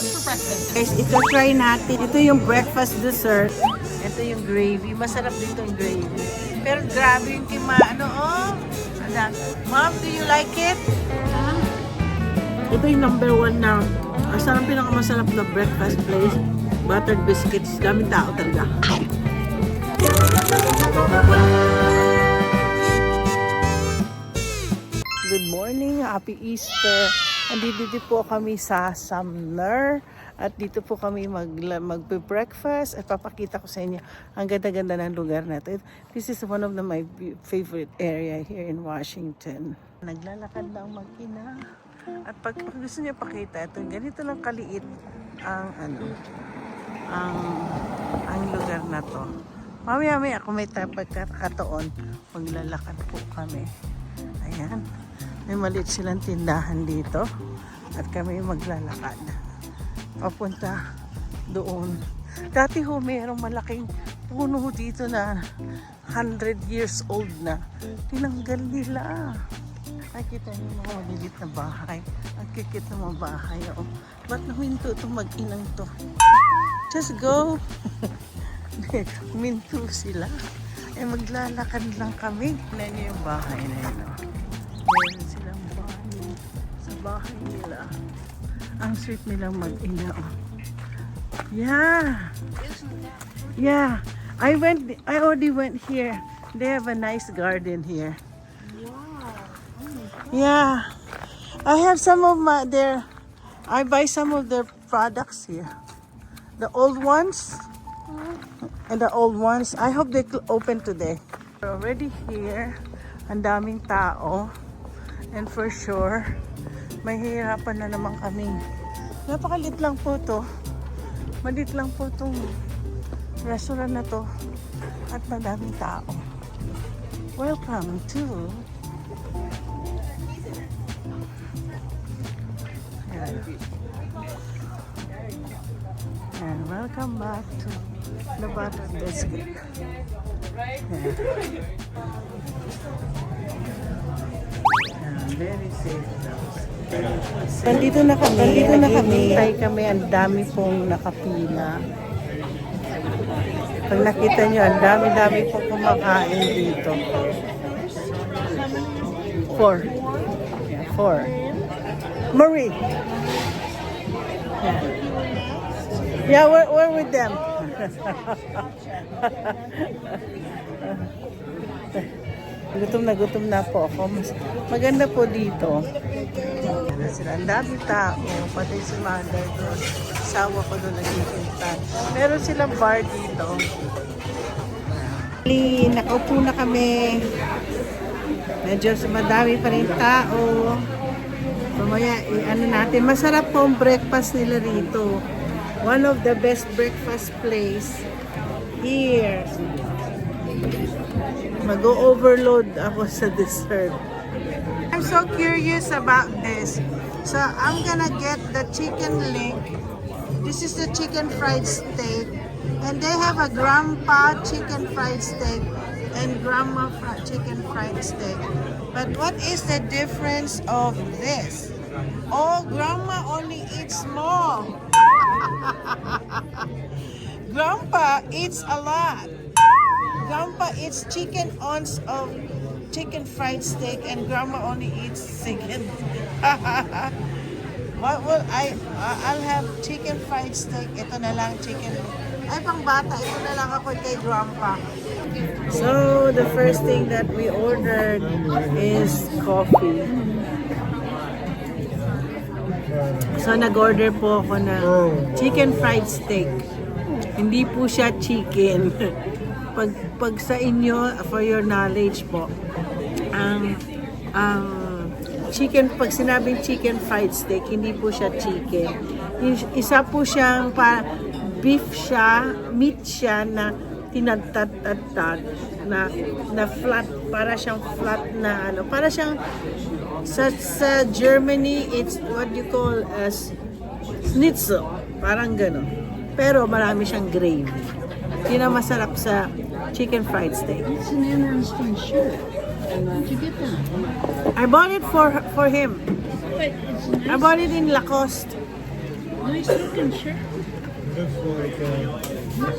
for breakfast. Guys, ito try natin. Ito yung breakfast dessert. Ito yung gravy. Masarap dito yung gravy. Pero grabe yung ano, oh. Mom, do you like it? Ito yung number 1 na ang pinakamasarap na breakfast place. Buttered biscuits. Daming tao talaga. Good morning. Happy Easter. Andito po kami sa Sumner. At dito po kami magbe-breakfast at papakita ko sa inyo ang ganda-ganda ng lugar na ito. This is one of my favorite area here in Washington. Naglalakad lang mag-ina. At pag gusto niyo pakita, ito ganito lang kaliit ang lugar na to. Mamaya kung may pagkakataon, maglalakad po kami. Ayan. May maliit silang tindahan dito. At kami maglalakad. Papunta doon. Dati ho, mayroong malaking puno dito na 100 years old na. Tinanggal nila. Nakikita niyo mga malilit na bahay. Ang kikit na mga bahay. Oh. Ba't naminto itong mag-inang to? Just go! Minto sila. Eh maglalakad lang kami. Tignan niyo yung bahay na yun. Oh. Meron silang bahay sa bahay nila. Ang sweet nilang mag-ina. Oh. Yeah. Yeah. I already went here. They have a nice garden here. Yeah. I have some of I buy some of their products here. The old ones. And the old ones. I hope they open today. We're already here. Ang daming tao. And for sure, mahihirapan na naman kami. Napakalit lang po to. Malit lang po itong restaurant na to. At madaming tao. Welcome to and welcome back to the Buttered Biscuit. Very safe now. Nandito na kami. Hintay kami. Ang dami pong nakapila. Pag nakita nyo, ang dami pong kumakain dito. 4. Yeah, 4. Marie. Yeah, we're with them. Gutom na po ako. Maganda po dito. Ang dami tao. Pati si mother doon. Asawa ko doon nagkikita. Meron silang bar dito. Nakaupo na kami. Medyo madami pa rin tao. Mamaya, natin. Masarap po ang breakfast nila rito. One of the best breakfast place here. Mag-overload ako sa dessert. I'm so curious about this. So I'm gonna get the chicken link. This is the chicken fried steak. And they have a grandpa chicken fried steak and grandma chicken fried steak. But what is the difference of this? Oh, grandma only eats small. Grandpa eats a lot. Grandpa eats chicken ounce of chicken fried steak and grandma only eats chicken. What will I'll have chicken fried steak. Ito na lang chicken. Ay, pang bata. Ito na lang ako kay grandpa. So, the first thing that we ordered is coffee. So, nag-order po ako ng chicken fried steak. Hindi po siya chicken. Pag sa inyo, for your knowledge po, ang chicken, pag sinabing chicken fried steak, hindi po siya chicken. Isa po siyang beef siya, meat siya na tinatad-tad na flat, para siyang flat na para siyang sa Germany, it's what you call as schnitzel, parang gano'n. Pero marami siyang gravy. Yun ang masarap sa chicken fried steak. It's an interesting shirt. Where'd you get that? I bought it for him. But it's I bought it in Lacoste. Nice looking shirt. Looks like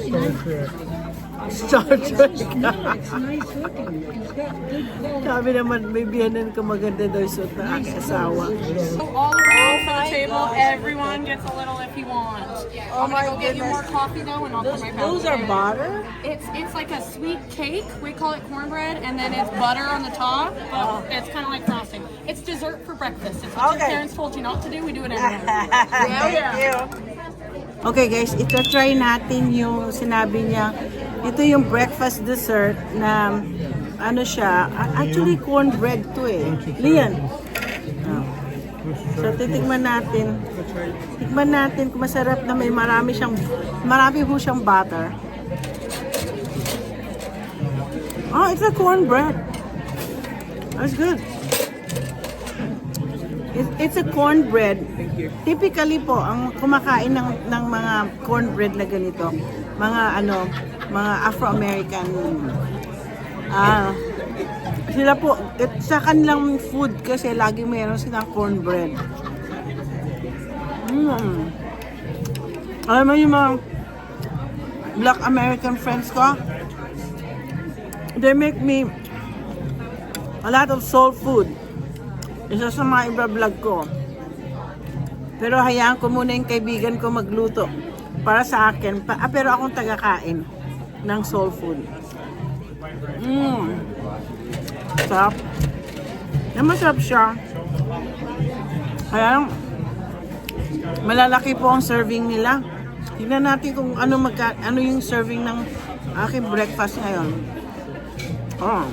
Star Trek. Star Trek. Yeah, it's nice looking. It's got good quality. Sabi naman, may biyanan ka maganda daw yung suot na aking asawa. So all around for the table, everyone gets a little if you want. Oh I'm my gonna go get you more goodness. coffee though, and I'll put my Those are butter? It's like a sweet cake. We call it cornbread, and then it's butter on the top. But it's kind of like frosting. It's dessert for breakfast. It's what your Okay. parents told you not to do. We do it every Thank you. Okay guys, ito-try natin yung sinabi niya. Ito yung breakfast dessert na ano siya. Actually, cornbread to eh. Lian. Oh. So, titikman natin. Tikman natin kung masarap na marami po siyang butter. Oh, it's a cornbread. That's good. It's a cornbread. Typically po, ang kumakain ng mga cornbread na ganito, mga Afro-American, sila po, sa kanilang food kasi lagi mayroon silang cornbread. Alam mo yung mga Black American friends ko, they make me a lot of soul food. Isa sa mga iba-vlog ko. Pero hayaan ko muna yung kaibigan ko magluto para sa akin. Pero akong tagakain ng soul food. Sarap. Masarap siya. Kaya malalaki po ang serving nila. Tignan natin kung ano yung serving ng aking breakfast ngayon. Oh,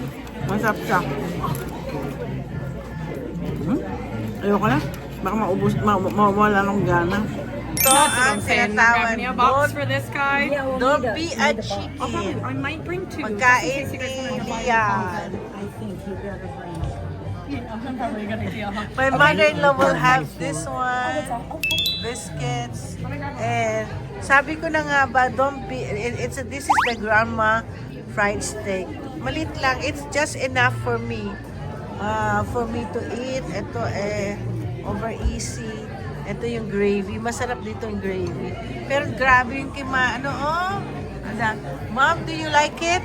masarap siya. Ayoko na. Baka maubos, mawala ng gana. Ito ang Grabbing a box for this guy. Don't be a chicken. I might bring two. Pagkain ni Lian. I think you better bring it. I'm probably gonna deal. My mother-in-law will have this one, biscuits, and sabi ko na nga ba, don't be, this is the grandma fried steak. Malit lang, it's just enough for me to eat. Ito over easy. Ito yung gravy, masarap dito yung gravy. Pero grabe yung Mom, do you like it?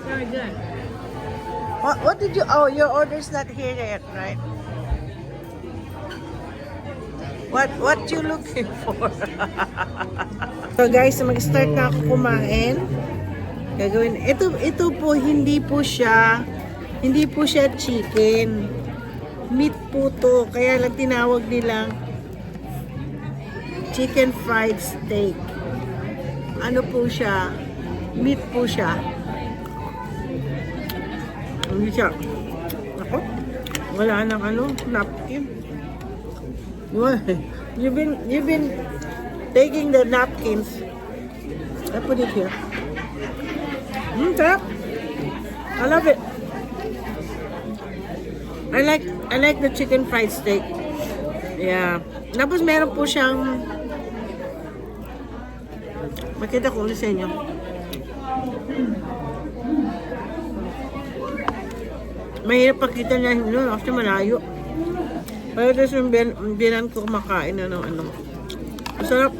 Very good. What did you, your order's not here yet, right? What you looking for? So guys, mag-start na ako kumain. Gagawin, ito po, hindi po siya chicken. Meat po to, kaya lang tinawag nilang chicken fried steak. Ano po siya? Meat po siya. Hindi siya. Ako, wala nang napkin. You've been taking the napkins. I put it here. Sarap. I love it. I like the chicken fried steak. Yeah. Tapos meron po siyang, makita ko ulit sa inyo. Mahirap pakita niya kasi malayo. Pero tapos yung binan ko kumakain na ng Masarap.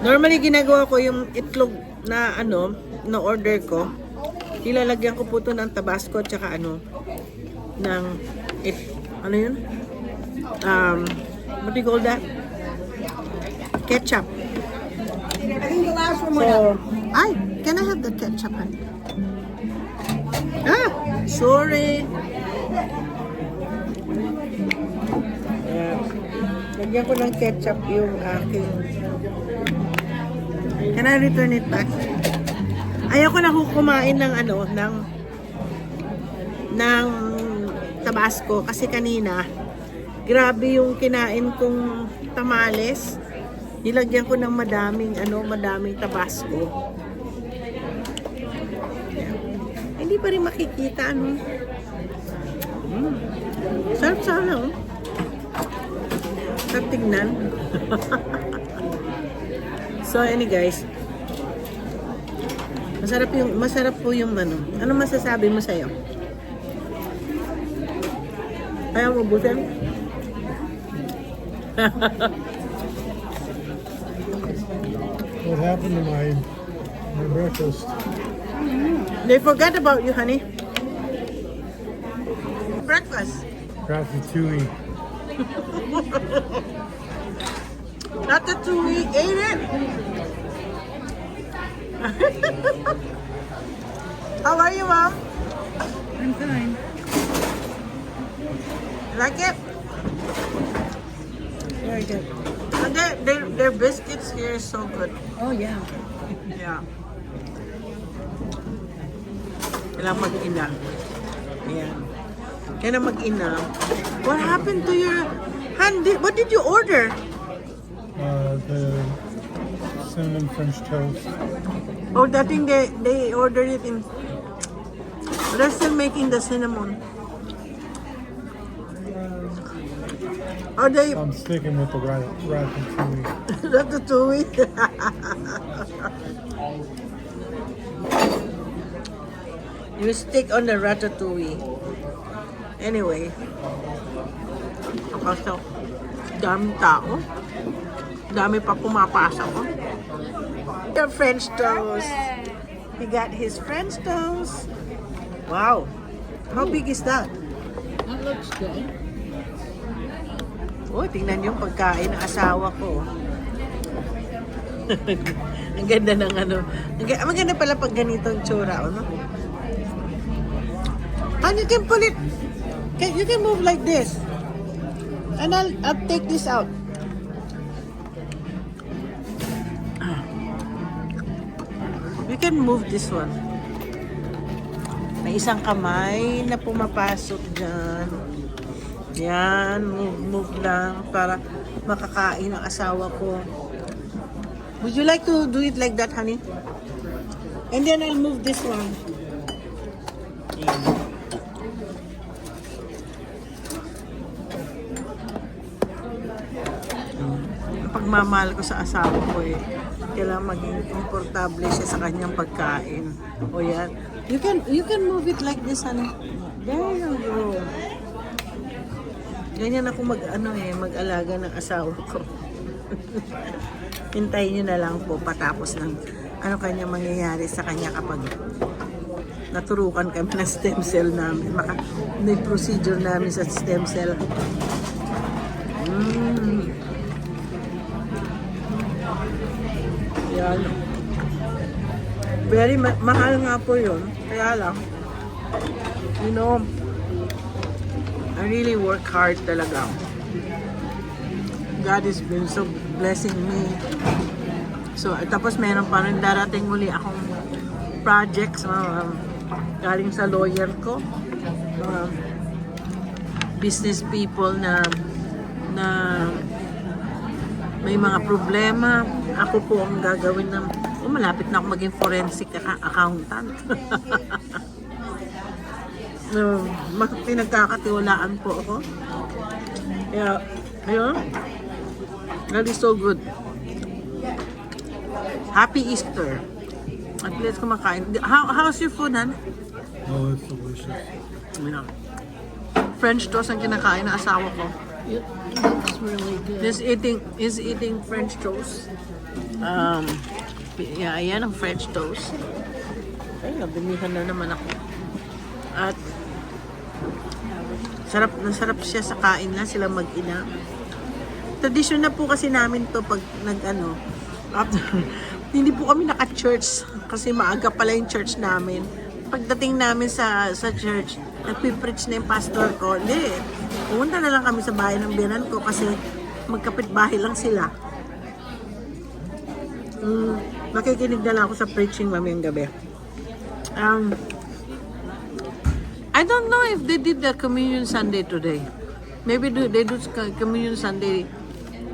Normally ginagawa ko yung itlog na na order ko. Ilalagyan ko po ito ng Tabasco at saka ano yun? What do you call that? Ketchup. I think the last one So, can I have the ketchup? Sorry. Lagyan ko ng ketchup yung aking. Can I return it back? Ayoko na kumain ng ng Tabasco kasi kanina grabe yung kinain kong tamales. Nilagyan ko ng madaming Tabasco. Hindi pa rin makikita Sarap sana Sarap tignan. So guys, masarap po yung ano masasabi mo sa'yo? Kaya mo busin? What happened to my breakfast? They forgot about you, honey. Breakfast. Ratatouille. Ratatouille ate it. How are you, Mom? I'm fine. Like it? Very good. And their biscuits here is so good. Oh, yeah. Yeah. Kailangan mag-ina. Ayan. Kailangan mag-ina. What happened to your hand? What did you order? The cinnamon French toast. Oh, that thing they ordered it in. They're still making the cinnamon. Or they I'm sticking with the ratatouille. ratatouille. You stick on the ratatouille. Anyway. So, daming tao. Dami pa pumapasok. Oh. The French toast. He got his French toast. Wow. How big is that? That looks good. Oh, tingnan yung pagkain ng asawa ko. Ang ganda ng ano. Maganda pala pag ganitong tsura, no? And you can put it, you can move like this. And I'll take this out. You can move this one. May isang kamay na pumapasok dyan. Yan, move lang para makakain ang asawa ko. Would you like to do it like that, honey? And then I'll move this one. Ang pagmamahal ko sa asawa ko kailangan maging komportable siya sa kanyang pagkain. O yan. You can move it like this, honey. There you go. Ganyan ako mag-alaga ng asawa ko. Hintayin nyo na lang po patapos ng ano kanya mangyayari sa kanya kapag naturukan kami ng stem cell namin. May procedure namin sa stem cell. Yan. Very mahal nga po yun. Kaya lang, you know, I really work hard talaga. God has been so blessing me. So, tapos meron pa rin darating muli akong projects galing sa lawyer ko. Business people na may mga problema. Ako po ang gagawin ng malapit na ako maging forensic accountant. Pinagkakatiwalaan po ako. Kaya, ayun. That is so good. Happy Easter. At least kumakain. How's your food, Han? Oh, it's delicious. Ayun. French toast ang kinakain ng asawa ko. It looks really good. He's eating French toast. Yeah, ayan ang French toast. Ay, nabilihan na naman ako. At sarap siya sa kain na sila mag-ina. Tradisyon na po kasi namin to pag hindi po kami naka-church kasi maaga pala yung church namin. Pagdating namin sa church, nagpipreach na yung pastor ko. Hindi, pumunta na lang kami sa bahay ng biyanan ko kasi magkapit-bahay lang sila. Makikinig na lang ako sa preaching mamayang gabi. I don't know if they did the Communion Sunday today. Maybe they do Communion Sunday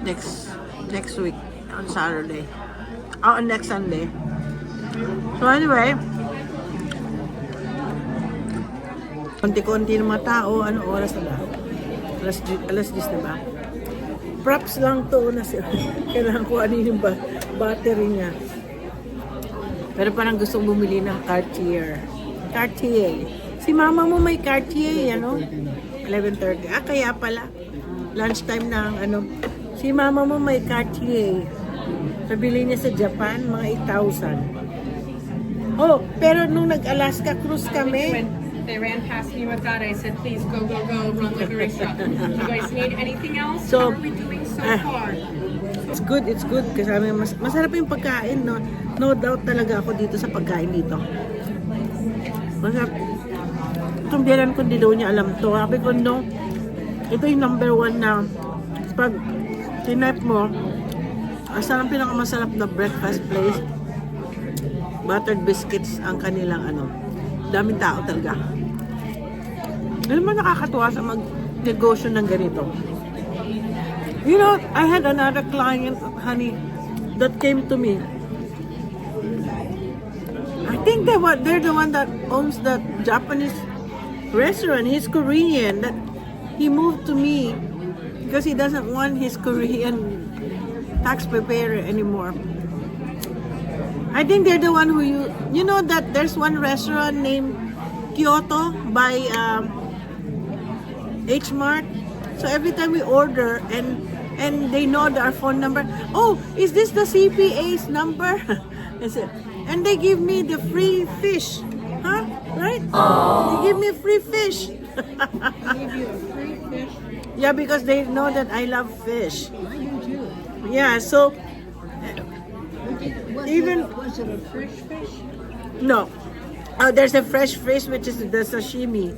next week on Saturday. Next Sunday. So anyway, konti-konti ng mga tao. Ano oras na ba? Alas 10 na ba? Props lang to na kailangan ko ano yung battery niya. Pero parang gustong bumili ng Cartier. Si mama mo may Cartier, ano? 11:30. Kaya pala. Lunchtime na ang ano. Si mama mo may Cartier. Pabili niya sa Japan, mga 8,000. Oh, pero nung nag-Alaska cruise kami, When they ran past me with that, I said, please go, go, go, run like a race truck. You guys need anything else? So, How are we doing so far? it's good. Kasi masarap yung pagkain, no? No doubt talaga ako dito sa pagkain dito. Masarap. Itong biyanan ko, hindi daw niya alam to. Sabi ko, no, ito yung number 1 na pag tinap mo, asan ang pinakamasarap na breakfast place, buttered biscuits ang kanilang ano. Daming tao talaga. Alam mo, nakakatuwa sa mag-negosyo ng ganito. You know, I had another client, honey, that came to me. I think they're the one that owns that Japanese restaurant. He's Korean. That he moved to me because he doesn't want his Korean tax preparer anymore. I think they're the one who you know that there's one restaurant named Kyoto by H Mart. So every time we order and they know our phone number. Oh, is this the CPA's number? And they give me the free fish. Huh? Right? They give me free fish. Give you a free fish. Yeah, because they know that I love fish. I do too. Yeah, so Was it a fresh fish? no. There's a fresh fish which is the sashimi.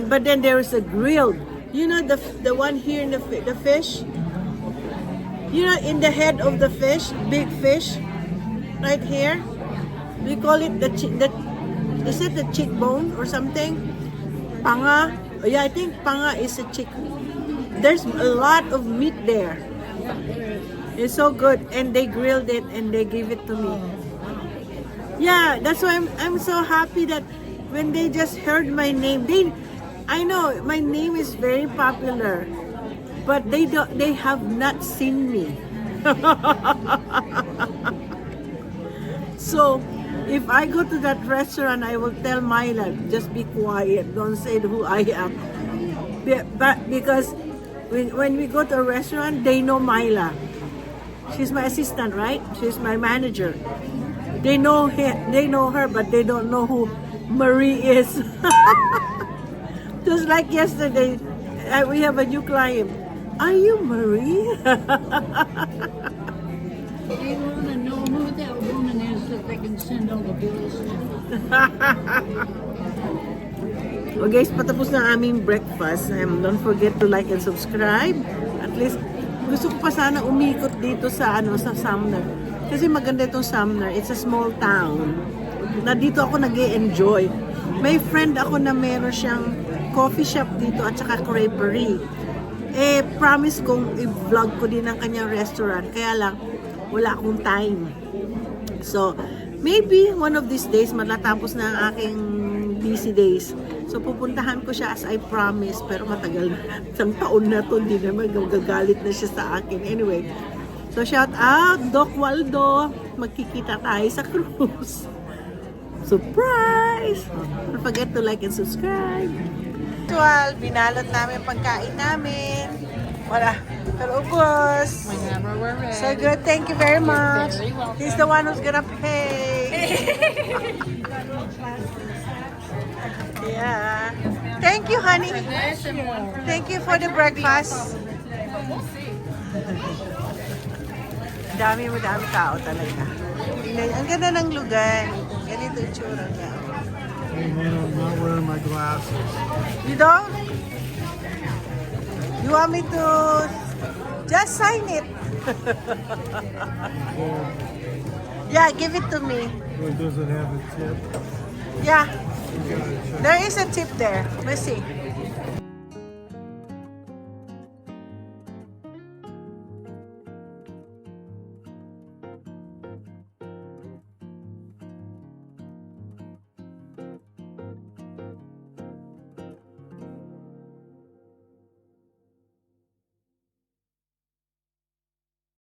But then there is a grilled. You know the one here in the fish? You know in the head of the fish, big fish, right here. We call it is it the cheekbone or something? Panga. Oh, yeah, I think panga is a chick. There's a lot of meat there. It's so good, and they grilled it and they gave it to me. Yeah, that's why I'm so happy that when they just heard my name, I know my name is very popular, but they have not seen me. So if I go to that restaurant, I will tell Myla, just be quiet, don't say who I am. But because when we go to a restaurant, they know Myla. She's my assistant, right? She's my manager. They know her, but they don't know who Marie is. Just like yesterday, we have a new client. Are you Marie? They want to know who that woman is that they can send all the bills to. Oh guys, patapos na aming breakfast. Don't forget to like and subscribe. At least, gusto ko pa sana umikot dito sa Sumner. Kasi maganda itong Sumner. It's a small town. Na dito ako nag-e-enjoy. May friend ako na meron siyang coffee shop dito at saka creperie. Promise kong i-vlog ko din ang kanyang restaurant. Kaya lang, wala akong time. So, maybe one of these days, matatapos na ang aking busy days. So, pupuntahan ko siya as I promise. Pero matagal na. Isang taon na to. Hindi naman gagalit na siya sa akin. Anyway. So, shout out, Doc Waldo. Magkikita tayo sa cruise. Surprise! Don't forget to like and subscribe. Actual, binalot namin pagkain namin. Wala. Pero ubos. Whenever we're ready. So good. Thank you very much. very welcome. He's the one who's gonna pay. Yeah. Thank you, honey. Thank you for the breakfast. Dami tao talaga. Ang ganda ng lugar. Ganito yung tsura niya. Hey man, I'm not wearing my glasses. You don't? You want me to just sign it? Yeah, give it to me. Does it have a tip? Yeah, You gotta check. there is a tip there. Let's see.